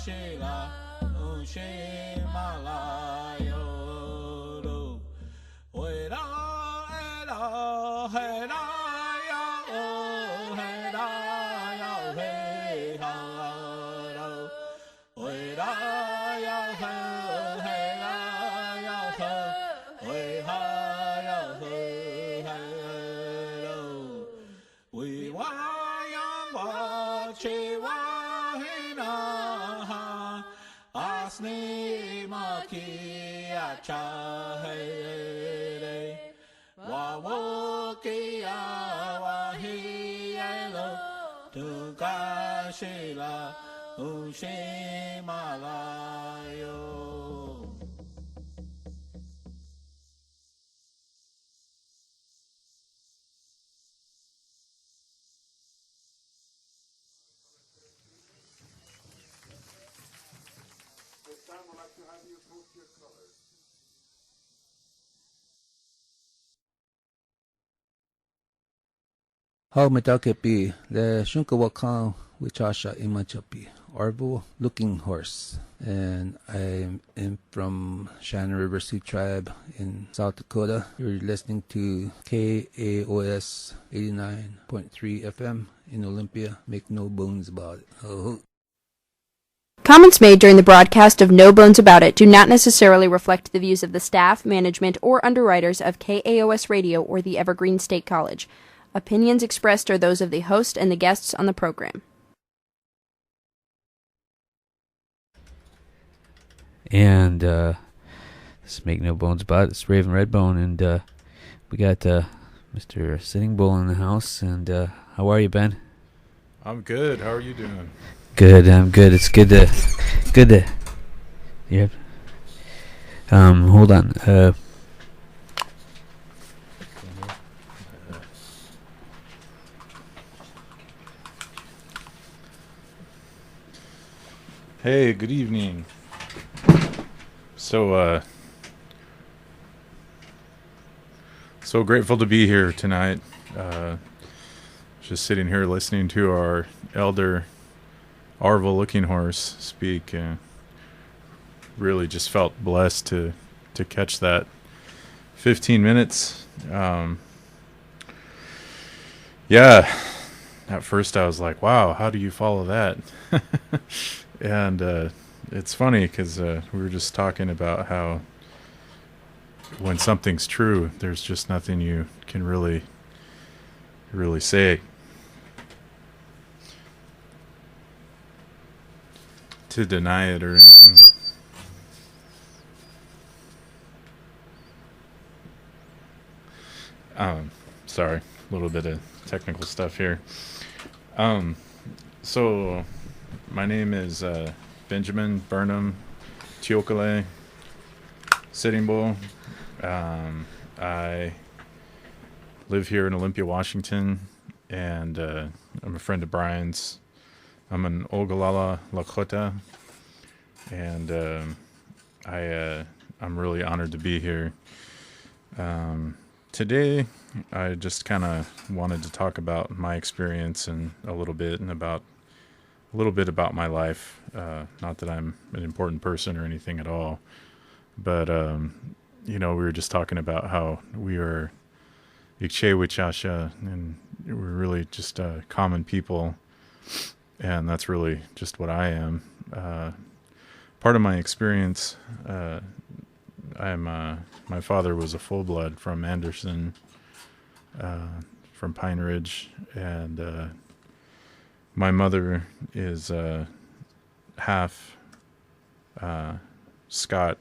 shila unshi malayo do wera era hera ya o hera ya he ha do wera ya he hera ya he we ha ya he do we wa ya wa chi wa Asni makia chahe wa wokia wa hielo tu kashila ushimalayo. How metakepi le shunkawakan wichasha imachapi Arvo Looking Horse, and I am from Shannon River Sioux Tribe in South Dakota. You're listening to KAOS 89.3 FM in Olympia. Make no bones about it. Oh. Comments made during the broadcast of No Bones About It do not necessarily reflect the views of the staff, management, or underwriters of KAOS Radio or the Evergreen State College. Opinions expressed are those of the host and the guests on the program. And let's make no bones about it, it's Raven Redbone, and we got Mr. Sittingbull in the house. And how are you, Ben? I'm good. How are you doing? Good. I'm good. It's good to. Yep. Hold on. Hey, good evening. So grateful to be here tonight. Just sitting here listening to our elder Arvo Looking Horse speak. Really just felt blessed to catch that 15 minutes. Yeah, at first I was like, wow, how do you follow that? And it's funny because we were just talking about how when something's true, there's just nothing you can really say to deny it or anything. Sorry, a little bit of technical stuff here. So my name is Benjamin Burnham Tiokale Sittingbull. I live here in Olympia, Washington, and I'm a friend of Brian's. I'm an Ogallala Lakota, and I'm really honored to be here. Today, I just kind of wanted to talk about my experience and a little bit about my life. Not that I'm an important person or anything at all, but we were just talking about how we are Ikche and we're really just common people, and that's really just what I am. Part of my experience, my father was a full blood from Anderson, from Pine Ridge, and my mother is half Scott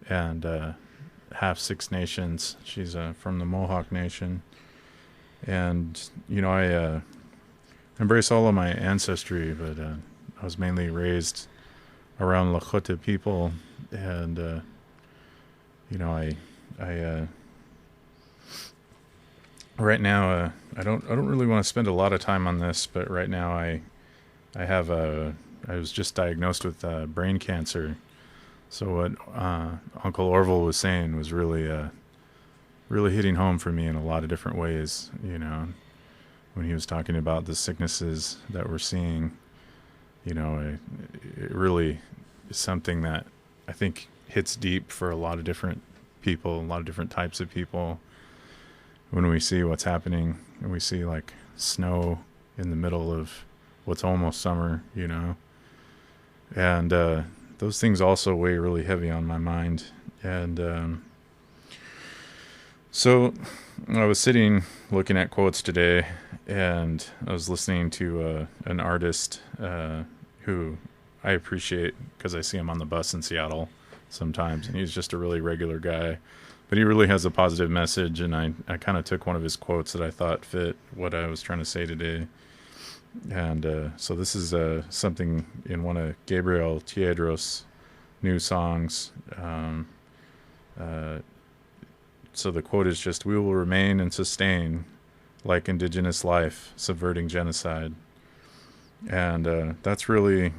and half Six Nations. She's from the Mohawk Nation, and I embrace all of my ancestry, but I was mainly raised around Lakota people, and I right now I don't really want to spend a lot of time on this, but right now I was just diagnosed with brain cancer. So what Uncle Orville was saying was really hitting home for me in a lot of different ways, when he was talking about the sicknesses that we're seeing. it really is something that I think hits deep for a lot of different people, a lot of different types of people. When we see what's happening, and we see like snow in the middle of what's almost summer, and those things also weigh really heavy on my mind. And so I was sitting looking at quotes today, and I was listening to an artist who I appreciate because I see him on the bus in Seattle sometimes, and he's just a really regular guy, but he really has a positive message. And I kind of took one of his quotes that I thought fit what I was trying to say today. And so this is something in one of Gabriel Tiedros' new songs. So the quote is just, "We will remain and sustain like indigenous life, subverting genocide." And that's really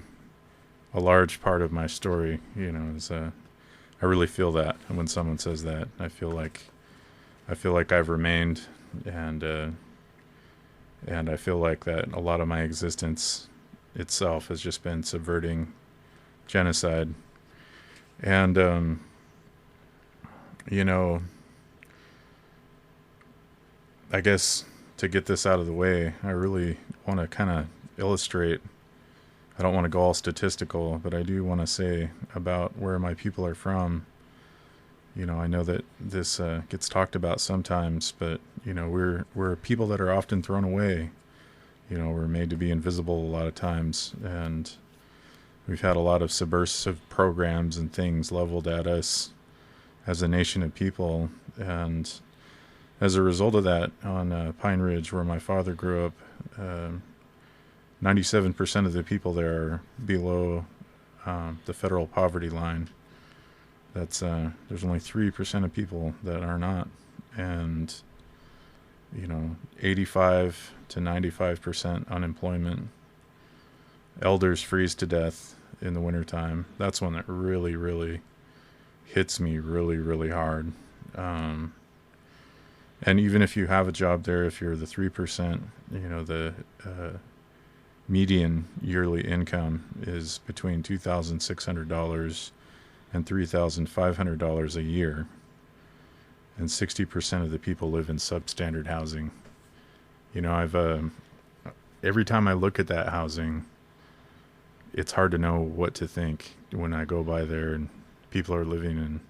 a large part of my story, I really feel that. And when someone says that, I feel like I've remained, and I feel like that a lot of my existence itself has just been subverting genocide. And, I guess to get this out of the way, I really want to kind of illustrate. I don't want to go all statistical, but I do want to say about where my people are from. I know that this gets talked about sometimes, but we're people that are often thrown away. We're made to be invisible a lot of times, and we've had a lot of subversive programs and things leveled at us as a nation of people. And as a result of that, on Pine Ridge, where my father grew up, 97% of the people there are below the federal poverty line. That's there's only 3% of people that are not, and 85 to 95% unemployment. Elders freeze to death in the wintertime. That's one that really, really hits me really, really hard. And even if you have a job there, if you're the 3%, the median yearly income is between $2,600 and $3,500 a year. And 60% of the people live in substandard housing. Every time I look at that housing, it's hard to know what to think when I go by there, and people are living in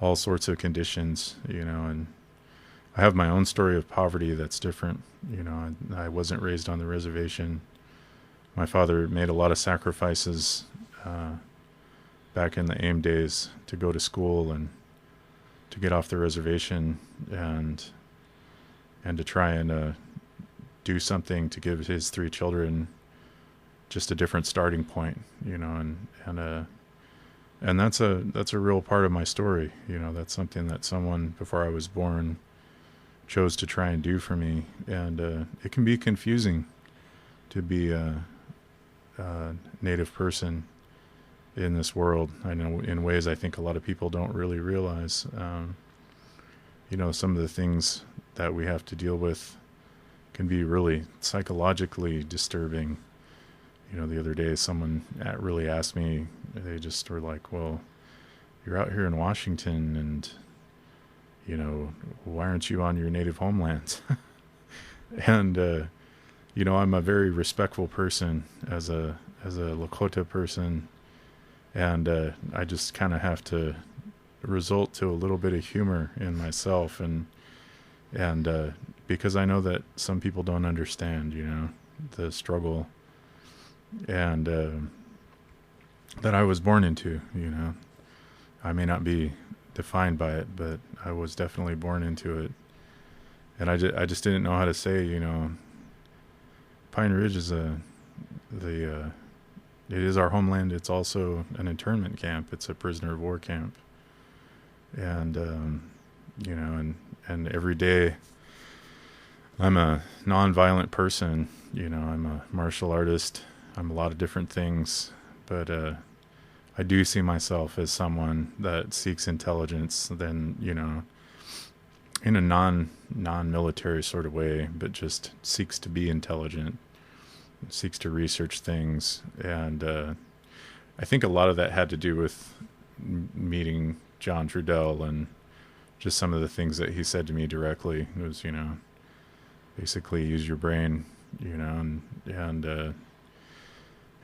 all sorts of conditions, and I have my own story of poverty that's different. I wasn't raised on the reservation. My father made a lot of sacrifices back in the AIM days to go to school and to get off the reservation, and to try and do something to give his 3 children just a different starting point, and that's a real part of my story. That's something that someone before I was born chose to try and do for me. And it can be confusing to be a Native person in this world. I know in ways I think a lot of people don't really realize. Some of the things that we have to deal with can be really psychologically disturbing. The other day someone really asked me, they just were like, "Well, you're out here in Washington, and why aren't you on your native homelands?" And I'm a very respectful person as a Lakota person, and I just kind of have to resort to a little bit of humor in myself, and because I know that some people don't understand, the struggle, and that I was born into. I may not be defined by it, but I was definitely born into it, and I just didn't know how to say, Pine Ridge is it is our homeland. It's also an internment camp. It's a prisoner of war camp, and and every day I'm a nonviolent person. I'm a martial artist. I'm a lot of different things, but I do see myself as someone that seeks intelligence, then, in a non-military sort of way, but just seeks to be intelligent. seeks to research things. And I think a lot of that had to do with meeting John Trudell and just some of the things that he said to me directly. It was, basically use your brain, and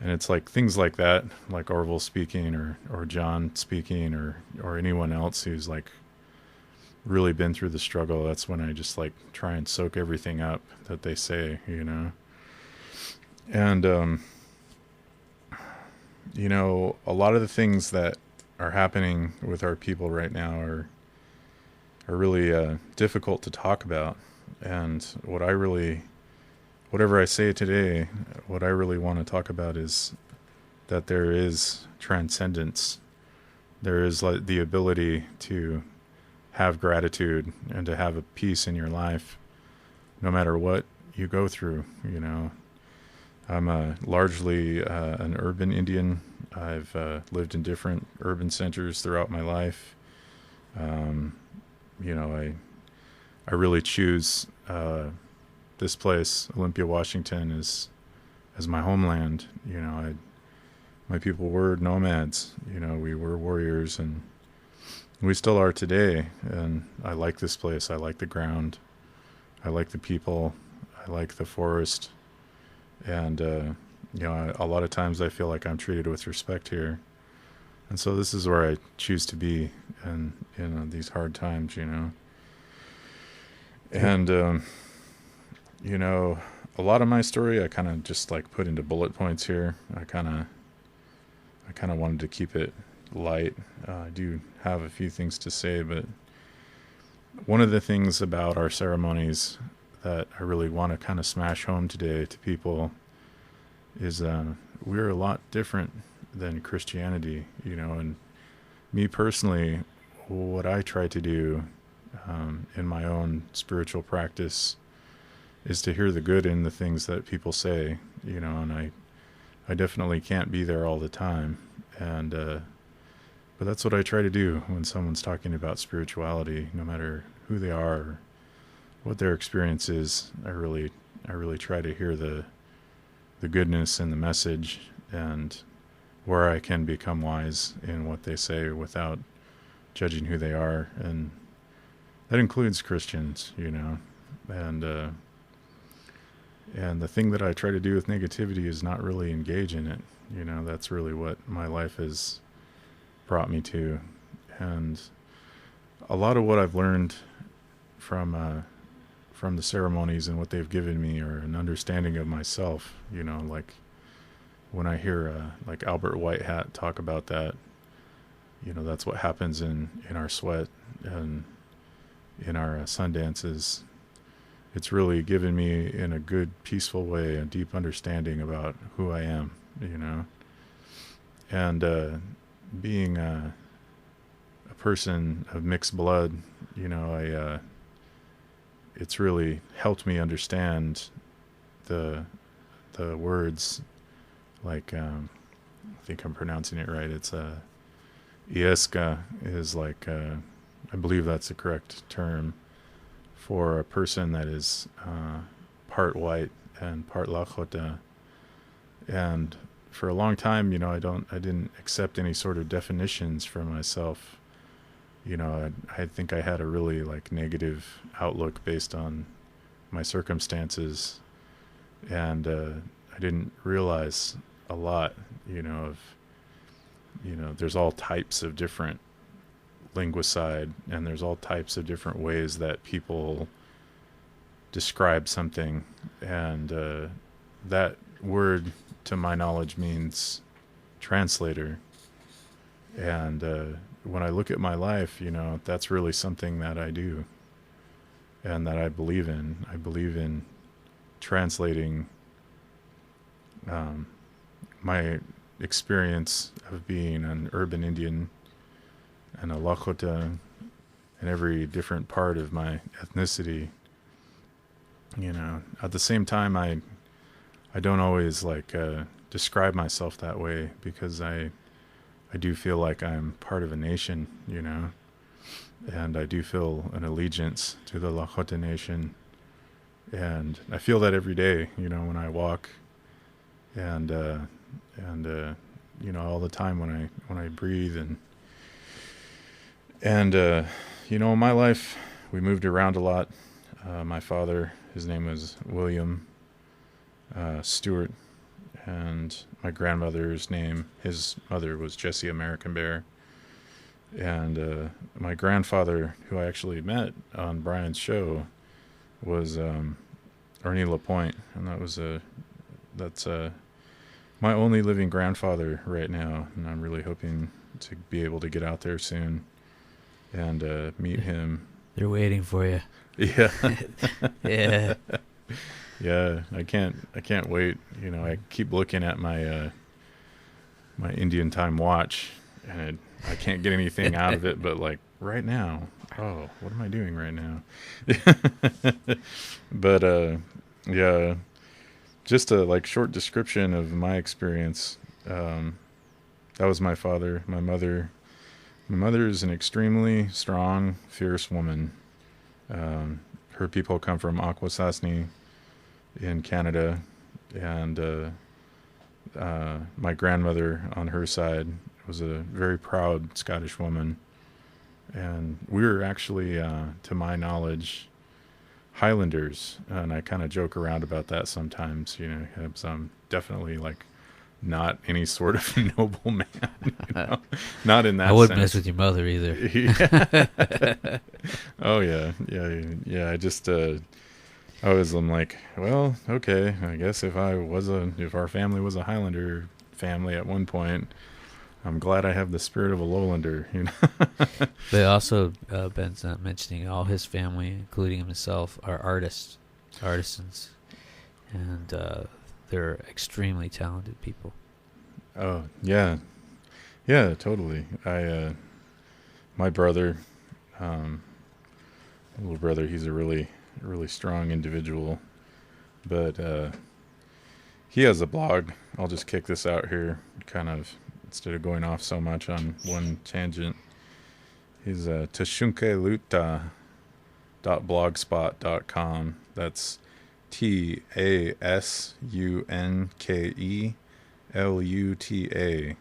it's like things like that, like Orville speaking or John speaking or anyone else who's like really been through the struggle. That's when I just like try and soak everything up that they say, and a lot of the things that are happening with our people right now are really difficult to talk about. And whatever I say today, what I really want to talk about is that there is transcendence. There is like the ability to have gratitude and to have a peace in your life, no matter what you go through. I'm largely an urban Indian. I've lived in different urban centers throughout my life. I really choose this place, Olympia, Washington, as my homeland. My people were nomads. We were warriors, and we still are today. And I like this place. I like the ground. I like the people. I like the forest. And a lot of times I feel like I'm treated with respect here. And so this is where I choose to be in these hard times. And a lot of my story I kind of just like put into bullet points here. I kind of wanted to keep it light. I do have a few things to say, but one of the things about our ceremonies that I really want to kind of smash home today to people is we're a lot different than Christianity, and me personally, what I try to do in my own spiritual practice is to hear the good in the things that people say, and I definitely can't be there all the time. And, but that's what I try to do when someone's talking about spirituality, no matter who they are or what their experience is. I really try to hear the goodness in the message and where I can become wise in what they say without judging who they are. And that includes Christians, and the thing that I try to do with negativity is not really engage in it. That's really what my life has brought me to. And a lot of what I've learned from the ceremonies and what they've given me are an understanding of myself, like when I hear like Albert Whitehat talk about that, that's what happens in our sweat and in our sun dances. It's really given me, in a good, peaceful way, a deep understanding about who I am, and being a person of mixed blood, it's really helped me understand the words, like I think I'm pronouncing it right. It's Ieska is like I believe that's the correct term for a person that is part white and part Lakota. And for a long time, I didn't accept any sort of definitions for myself. I think I had a really like negative outlook based on my circumstances, and I didn't realize a lot, there's all types of different linguicide, and there's all types of different ways that people describe something, and that word, to my knowledge, means translator. And when I look at my life, that's really something that I do and that I believe in. I believe in translating my experience of being an urban Indian and a Lakota in every different part of my ethnicity. At the same time, I don't always describe myself that way, because I do feel like I'm part of a nation, and I do feel an allegiance to the Lakota nation. And I feel that every day, when I walk and you know, all the time when I breathe, and you know, in my life we moved around a lot. My father, his name was William Stewart, and my grandmother's name, his mother was Jessie American Bear, and my grandfather, who I actually met on Brian's show, was Ernie LaPointe, and that's my only living grandfather right now, and I'm really hoping to be able to get out there soon and meet him. They're waiting for you. Yeah. Yeah. Yeah, I can't wait. You know, I keep looking at my my Indian time watch, and I can't get anything out of it, but like right now, oh, what am I doing right now? But yeah, just a like short description of my experience. That was my father. My mother is an extremely strong, fierce woman. Her people come from Akwesasne in Canada, and my grandmother on her side was a very proud Scottish woman, and we were actually, to my knowledge, Highlanders, and I kind of joke around about that sometimes, you know, because I'm definitely like not any sort of noble man, you know? Not in that I wouldn't sense. mess with your mother either. Yeah. Oh yeah. I just I'm like, well, okay, I guess if our family was a Highlander family at one point, I'm glad I have the spirit of a Lowlander, you know. But also, Ben's not mentioning all his family, including himself, are artisans, and they're extremely talented people. Oh yeah, totally. My brother, little brother, he's a really strong individual, but he has a blog. I'll just kick this out here, kind of, instead of going off so much on one tangent. He's tashunkeluta.blogspot.com. That's TASUNKELUTA.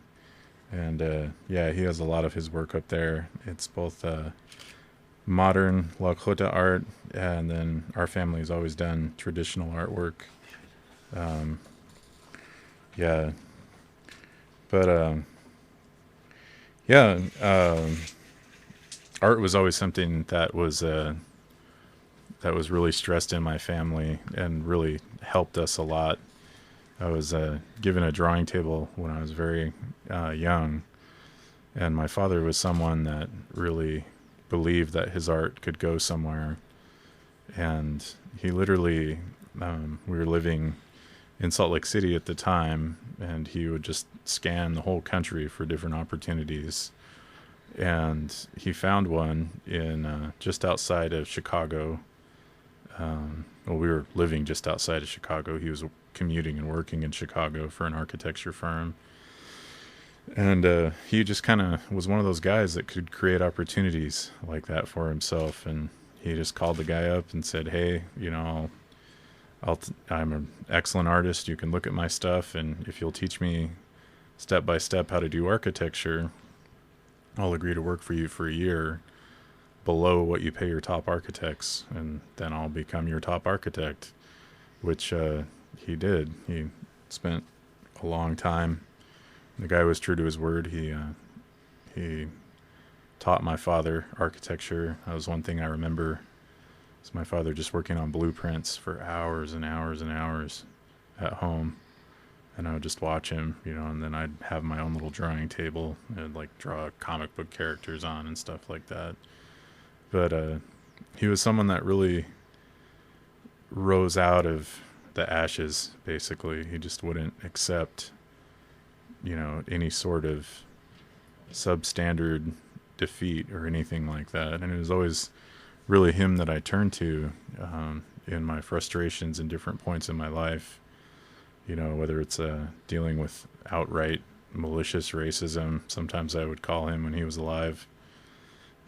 And yeah, he has a lot of his work up there. It's both modern Lakota art, and then our family's always done traditional artwork. Yeah. But yeah, art was always something that was really stressed in my family and really helped us a lot. I was given a drawing table when I was very young, and my father was someone that really believed that his art could go somewhere. And he literally, we were living in Salt Lake City at the time, and he would just scan the whole country for different opportunities. And he found one in just outside of Chicago. Well, we were living just outside of Chicago. He was commuting and working in Chicago for an architecture firm. And he just kind of was one of those guys that could create opportunities like that for himself. And he just called the guy up and said, hey, you know, I'm an excellent artist. You can look at my stuff, and if you'll teach me step by step how to do architecture, I'll agree to work for you for a year below what you pay your top architects, and then I'll become your top architect, which he did. He spent a long time. The guy was true to his word. He taught my father architecture. That was one thing I remember. It's my father just working on blueprints for hours and hours and hours at home. And I would just watch him, you know, and then I'd have my own little drawing table and like draw comic book characters on and stuff like that. But he was someone that really rose out of the ashes, basically. He just wouldn't accept, you know, any sort of substandard defeat or anything like that. And it was always really him that I turned to in my frustrations and different points in my life. You know, whether it's dealing with outright malicious racism. Sometimes I would call him when he was alive,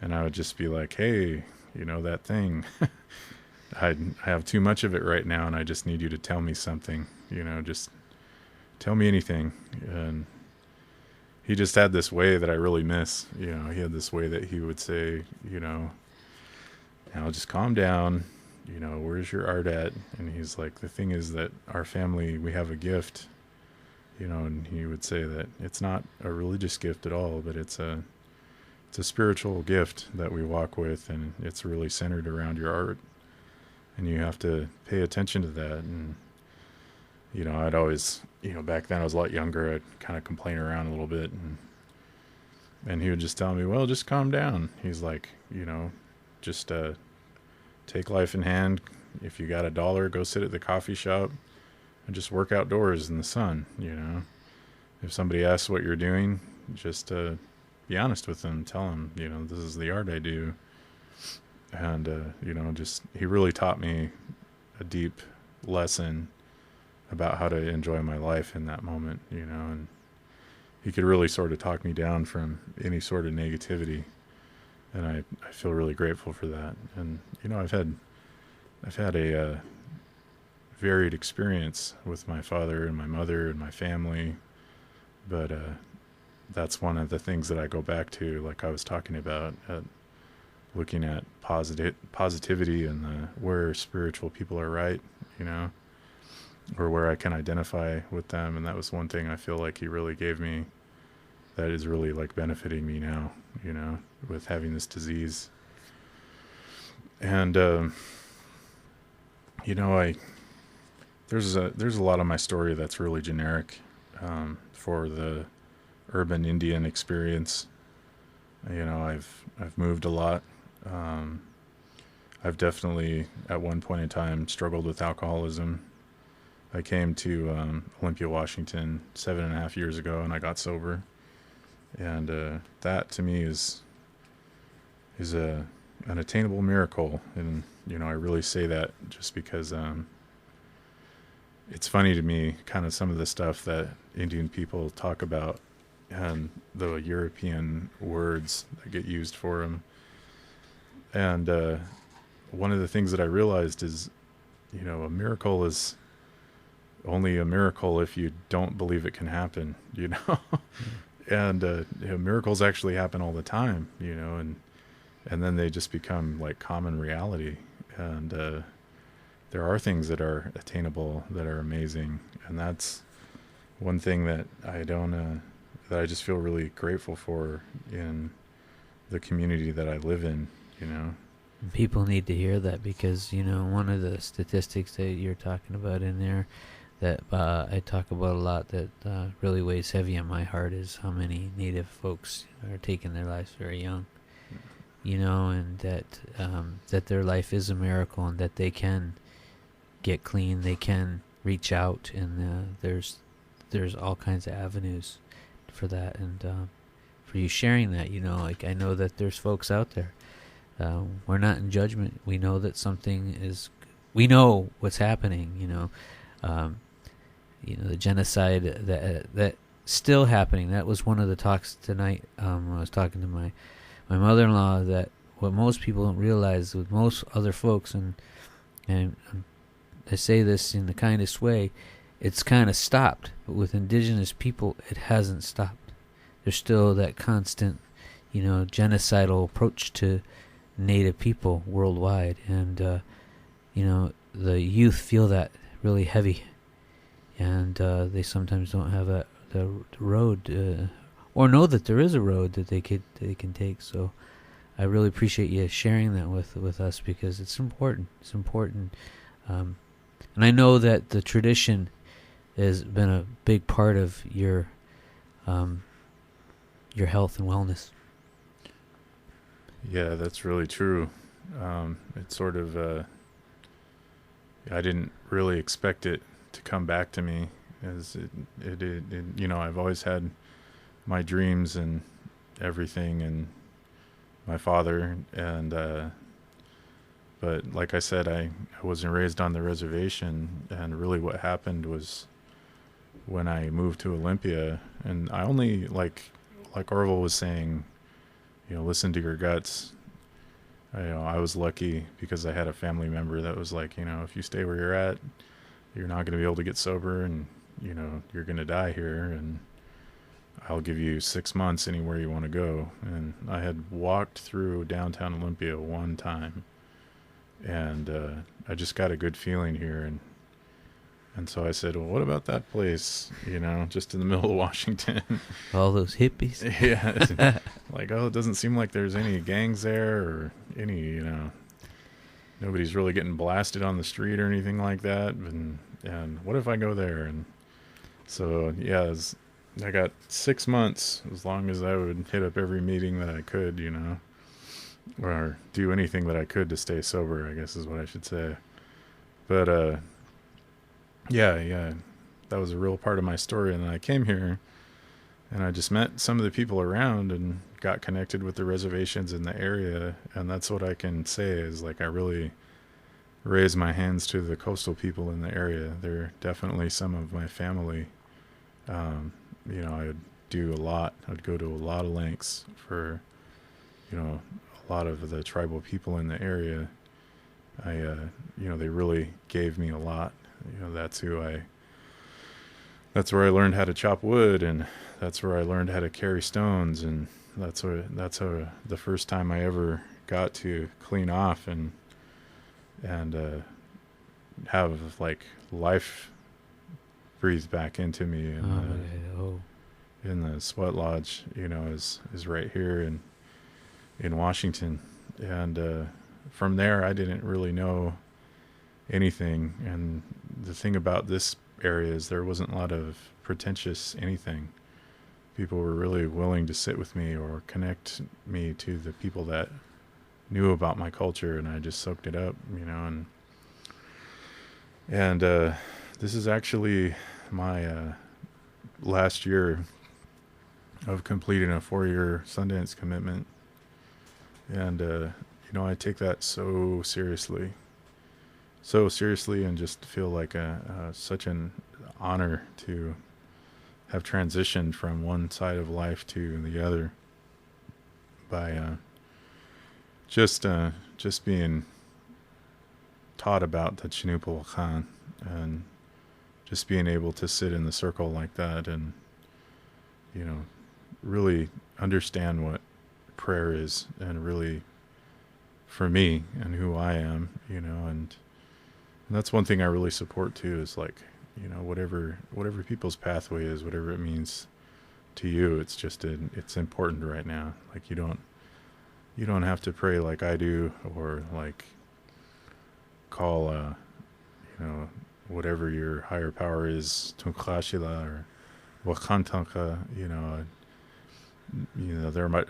and I would just be like, hey, you know, that thing, I have too much of it right now, and I just need you to tell me something, you know, just tell me anything. And he just had this way that I really miss. You know, he had this way that he would say, you know, now just calm down. You know, where's your art at? And he's like, the thing is that our family, we have a gift, you know, and he would say that it's not a religious gift at all, but it's a spiritual gift that we walk with, and it's really centered around your art, and you have to pay attention to that. And, you know, I'd always, you know, back then I was a lot younger, I'd kind of complain around a little bit, and he would just tell me, well, just calm down. He's like, you know, just take life in hand. If you got $1, go sit at the coffee shop and just work outdoors in the sun. You know, if somebody asks what you're doing, just be honest with them. Tell them, you know, this is the art I do. And, you know, just, he really taught me a deep lesson about how to enjoy my life in that moment, you know, and he could really sort of talk me down from any sort of negativity. And I feel really grateful for that. And, you know, I've had a varied experience with my father and my mother and my family, but that's one of the things that I go back to, like I was talking about, looking at positivity and where spiritual people are right, you know, or where I can identify with them. And that was one thing I feel like he really gave me that is really like benefiting me now, you know, with having this disease. And, you know, there's a lot of my story that's really generic, for the urban Indian experience. You know, I've moved a lot. I've definitely at one point in time struggled with alcoholism. I came to Olympia, Washington 7.5 years ago, and I got sober. And that to me is an attainable miracle. And, you know, I really say that just because it's funny to me, kind of some of the stuff that Indian people talk about and the European words that get used for them. And one of the things that I realized is, you know, a miracle is only a miracle if you don't believe it can happen, you know. And you know, miracles actually happen all the time, you know, and then they just become like common reality. And there are things that are attainable that are amazing, and that's one thing that I just feel really grateful for in the community that I live in, you know. People need to hear that, because, you know, one of the statistics that you're talking about in there that I talk about a lot that really weighs heavy on my heart is how many Native folks are taking their lives very young, you know, and that their life is a miracle, and that they can get clean, they can reach out, and there's all kinds of avenues for that. And for you sharing that, you know, like, I know that there's folks out there. We're not in judgment. We know that we know what's happening, you know. The genocide that still happening. That was one of the talks tonight when I was talking to my mother-in-law, that what most people don't realize with most other folks, and I say this in the kindest way, it's kind of stopped, but with indigenous people it hasn't stopped. There's still that constant, you know, genocidal approach to Native people worldwide, and you know, the youth feel that really heavy, and they sometimes don't have the road, or know that there is a road that they can take. So I really appreciate you sharing that with us, because it's important. It's important, and I know that the tradition has been a big part of your health and wellness. Yeah, that's really true. It's sort of, I didn't really expect it to come back to me, as it you know, I've always had my dreams and everything, and my father, and but like I said, I wasn't raised on the reservation, and really what happened was when I moved to Olympia, and I only, like Orville was saying, you know, listen to your guts. I was lucky because I had a family member that was like, you know, if you stay where you're at, you're not going to be able to get sober, and you're going to die here, and I'll give you 6 months anywhere you want to go. And I had walked through downtown Olympia one time, and I just got a good feeling here. And so I said, well, what about that place, just in the middle of Washington? All those hippies. Yeah. Like, it doesn't seem like there's any gangs there or any, nobody's really getting blasted on the street or anything like that. And what if I go there? And so, yeah, I got 6 months, as long as I would hit up every meeting that I could, or do anything that I could to stay sober, I guess is what I should say. But, yeah, that was a real part of my story. And then I came here and I just met some of the people around and got connected with the reservations in the area. And that's what I can say is, like, I really raise my hands to the coastal people in the area. They're definitely some of my family. I would do a lot. I'd go to a lot of lengths for, a lot of the tribal people in the area. They really gave me a lot. That's where I learned how to chop wood, and that's where I learned how to carry stones, and that's the first time I ever got to clean off and have like life breathed back into me. In the sweat lodge, is right here in Washington. And from there, I didn't really know anything. And the thing about this area is there wasn't a lot of pretentious anything. People were really willing to sit with me or connect me to the people that knew about my culture, and I just soaked it up, and this is actually my last year of completing a 4-year Sundance commitment. And, I take that so seriously, and just feel like such an honor to have transitioned from one side of life to the other by just being taught about the Chinupal Khan, and just being able to sit in the circle like that and, really understand what prayer is, and really for me and who I am, and that's one thing I really support too, is like, whatever people's pathway is, whatever it means to you, it's just it's important right now. Like, you don't have to pray like I do, or like call whatever your higher power is, Tunklashila or Wakantanka,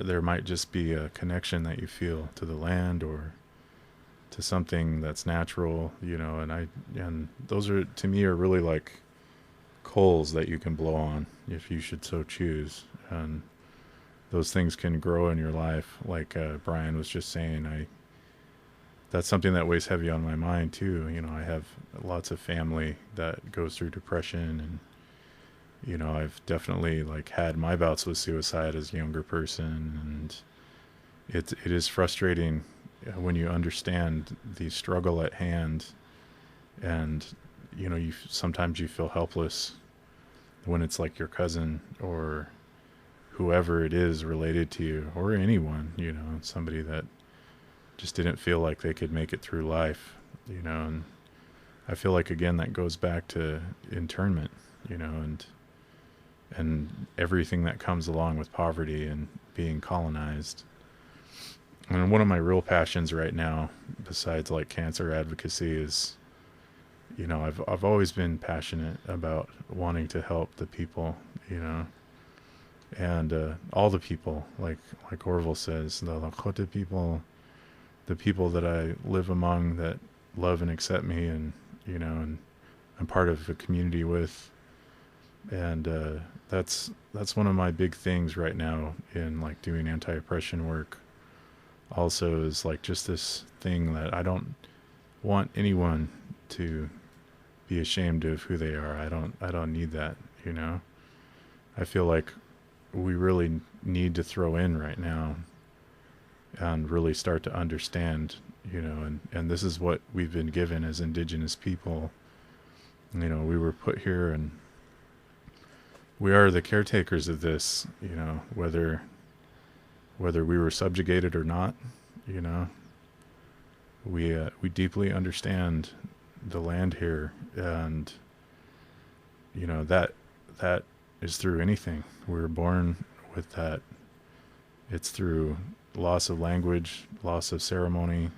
there might just be a connection that you feel to the land or to something that's natural, and those are, to me, are really like coals that you can blow on if you should so choose. And those things can grow in your life. Like Brian was just saying, that's something that weighs heavy on my mind too. I have lots of family that goes through depression, and I've definitely like had my bouts with suicide as a younger person, and it is frustrating when you understand the struggle at hand, and sometimes you feel helpless when it's like your cousin or whoever it is related to you, or anyone, somebody that just didn't feel like they could make it through life, and I feel like, again, that goes back to internment, and everything that comes along with poverty and being colonized. And one of my real passions right now, besides like cancer advocacy, is, I've always been passionate about wanting to help the people, and all the people, like Orville says, the Lakota people, the people that I live among that love and accept me, and and I'm part of a community with. And that's one of my big things right now in like doing anti-oppression work. Also, is like just this thing that I don't want anyone to be ashamed of who they are. I don't need that, I feel like we really need to throw in right now and really start to understand, and this is what we've been given as indigenous people. We were put here and we are the caretakers of this, whether we were subjugated or not. We deeply understand the land here, and that is through anything. We were born with that. It's through loss of language, loss of ceremony.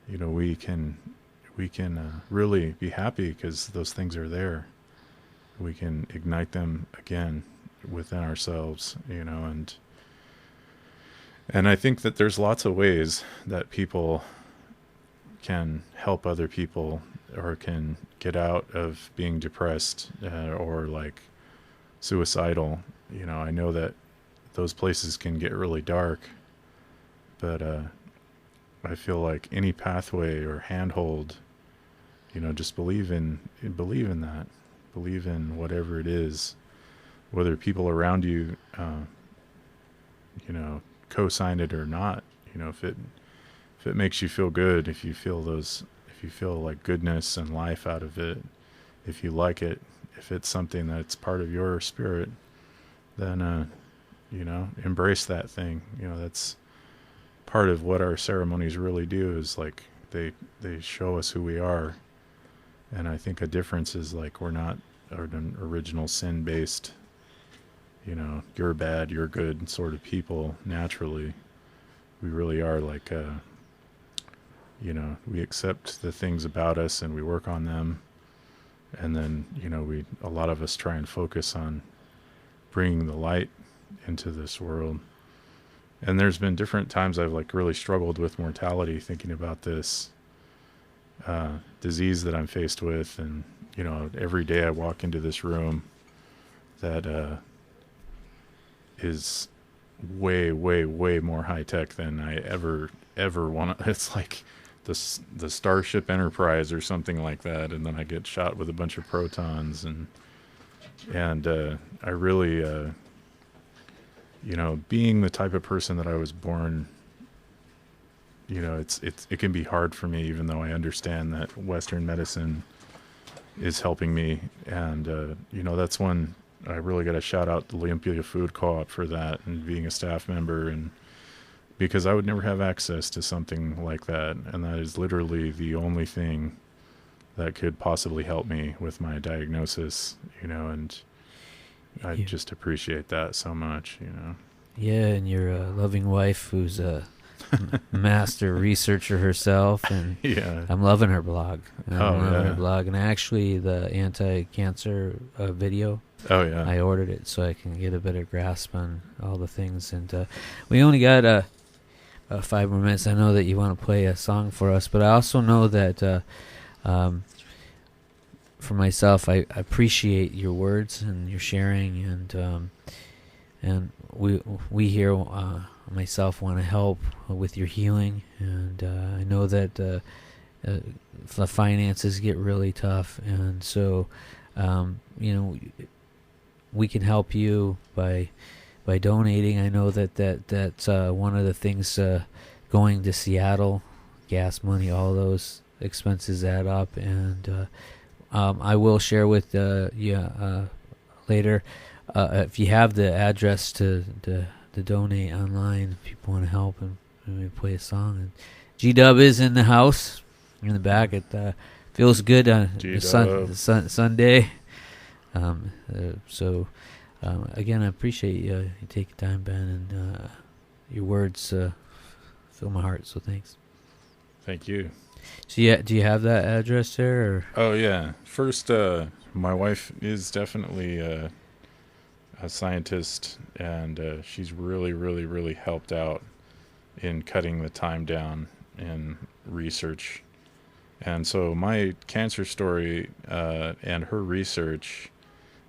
We can really be happy because those things are there. We can ignite them again within ourselves, and I think that there's lots of ways that people can help other people, or can get out of being depressed or like suicidal. I know that those places can get really dark, but I feel like any pathway or handhold, just believe in that. Believe in whatever it is, whether people around you, co-sign it or not. If it makes you feel good, if you feel like goodness and life out of it, if you like it, if it's something that's part of your spirit, then embrace that thing. That's part of what our ceremonies really do, is like they show us who we are. And I think a difference is like we're not an original sin-based, you're bad, you're good sort of people naturally. We really are like, we accept the things about us and we work on them. And then, a lot of us try and focus on bringing the light into this world. And there's been different times I've like really struggled with mortality, thinking about this disease that I'm faced with. And, every day I walk into this room that is way, way, way more high tech than I ever want to. It's like the Starship Enterprise or something like that. And then I get shot with a bunch of protons, and I really, being the type of person that I was born, it can be hard for me, even though I understand that Western medicine is helping me. And, that's when I really got to shout out the Olympia Food Co-op for that, and being a staff member, and because I would never have access to something like that. And that is literally the only thing that could possibly help me with my diagnosis, and I just appreciate that so much, Yeah, and your loving wife, who's a master researcher herself, and yeah, I'm loving her blog. Her blog, and actually the anti-cancer video. Oh yeah, I ordered it so I can get a better grasp on all the things. And we only got 5 more minutes. I know that you want to play a song for us, but I also know that for myself, I appreciate your words and your sharing, and we here, myself, want to help with your healing. And I know that the finances get really tough, and so we can help you by donating. I know that's one of the things, going to Seattle, gas money, all those expenses add up. And I will share with you later if you have the address to donate online, if people want to help and maybe play a song. And G-Dub is in the house in the back. It feels good on Sunday. So again, I appreciate you taking time, Ben, and your words fill my heart, so thanks. Thank you. So yeah, do you have that address there? Or? Oh yeah. First, my wife is definitely a scientist, and she's really, really, really helped out in cutting the time down in research. And so my cancer story and her research,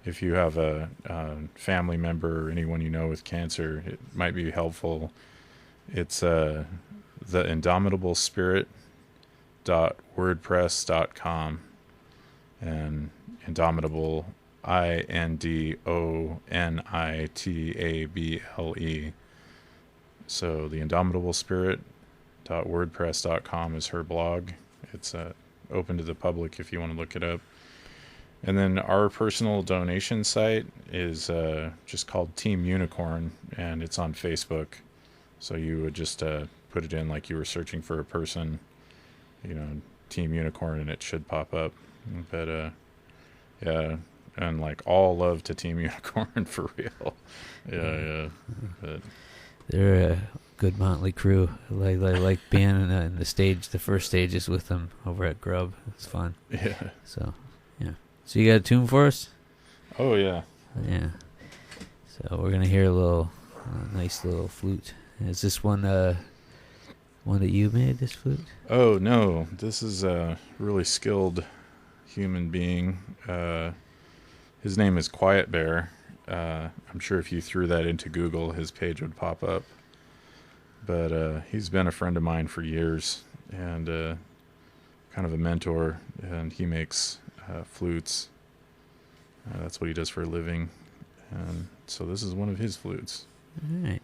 if you have a family member or anyone you know with cancer, it might be helpful. It's the indomitablespirit.wordpress.com, and indomitable, INDONITABLE. So the indomitablespirit.wordpress.com is her blog. It's open to the public if you want to look it up. And then our personal donation site is just called Team Unicorn, and it's on Facebook. So you would just put it in like you were searching for a person, Team Unicorn, and it should pop up. But yeah, and like all love to Team Unicorn for real. Yeah. But they're a good motley crew. I like being in the first stages with them over at Grub. It's fun. Yeah. So So you got a tune for us? Oh yeah. Yeah. So we're gonna hear a nice little flute. Is this one that you made? This flute? Oh no, this is a really skilled human being. His name is Quiet Bear. I'm sure if you threw that into Google, his page would pop up. But he's been a friend of mine for years, and kind of a mentor. And he makes flutes. That's what he does for a living. And so this is one of his flutes. All right.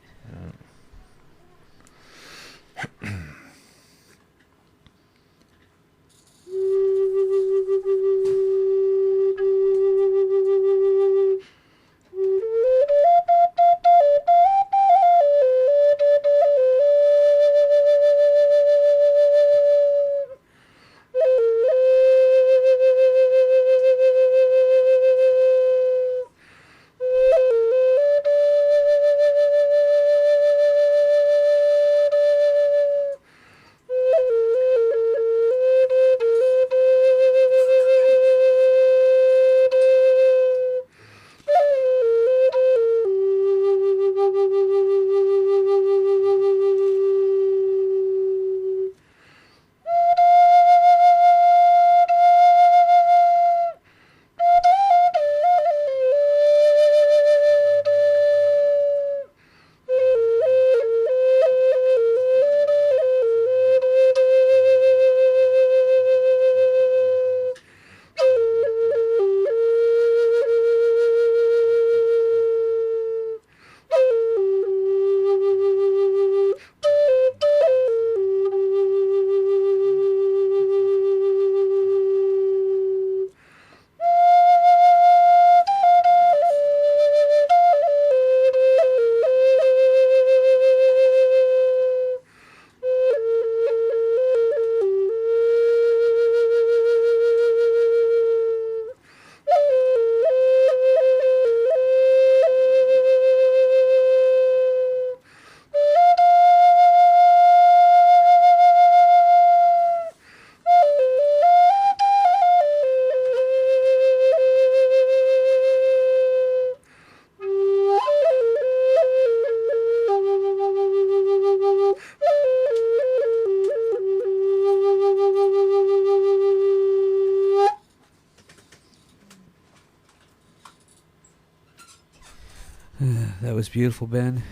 That was beautiful, Ben.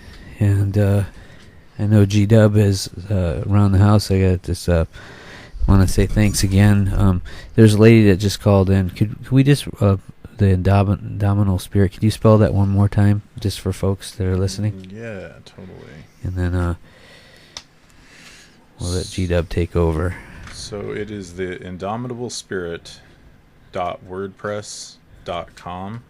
And I know G-Dub is around the house. I got this. Want to say thanks again. There's a lady that just called in. Could we just the Indomitable Spirit? Could you spell that one more time, just for folks that are listening? Yeah, totally. And then we'll let G-Dub take over. So it is the Indomitable Spirit.wordpress.com.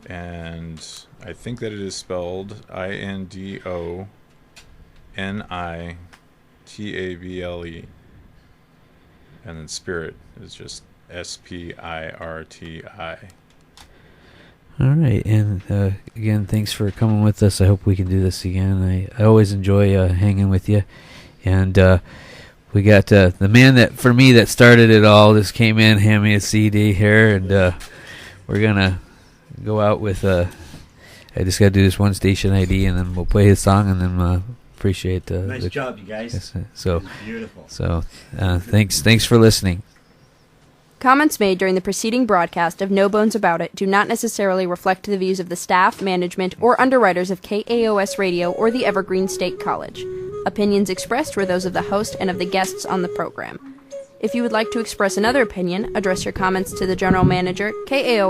And I think that it is spelled INDONITABLE. And then spirit is just SPIRTI. All right. And again, thanks for coming with us. I hope we can do this again. I always enjoy hanging with you. And we got the man that, for me, that started it all, just came in, handed me a CD here. And we're going to go out with I just got to do this one station ID, and then we'll play his song, and then appreciate nice job, you guys. So beautiful. So thanks for listening. Comments made during the preceding broadcast of No Bones About It do not necessarily reflect the views of the staff, management, or underwriters of KAOS Radio or the Evergreen State College. Opinions expressed were those of the host and of the guests on the program. If you would like to express another opinion, address your comments to the General Manager, KAOS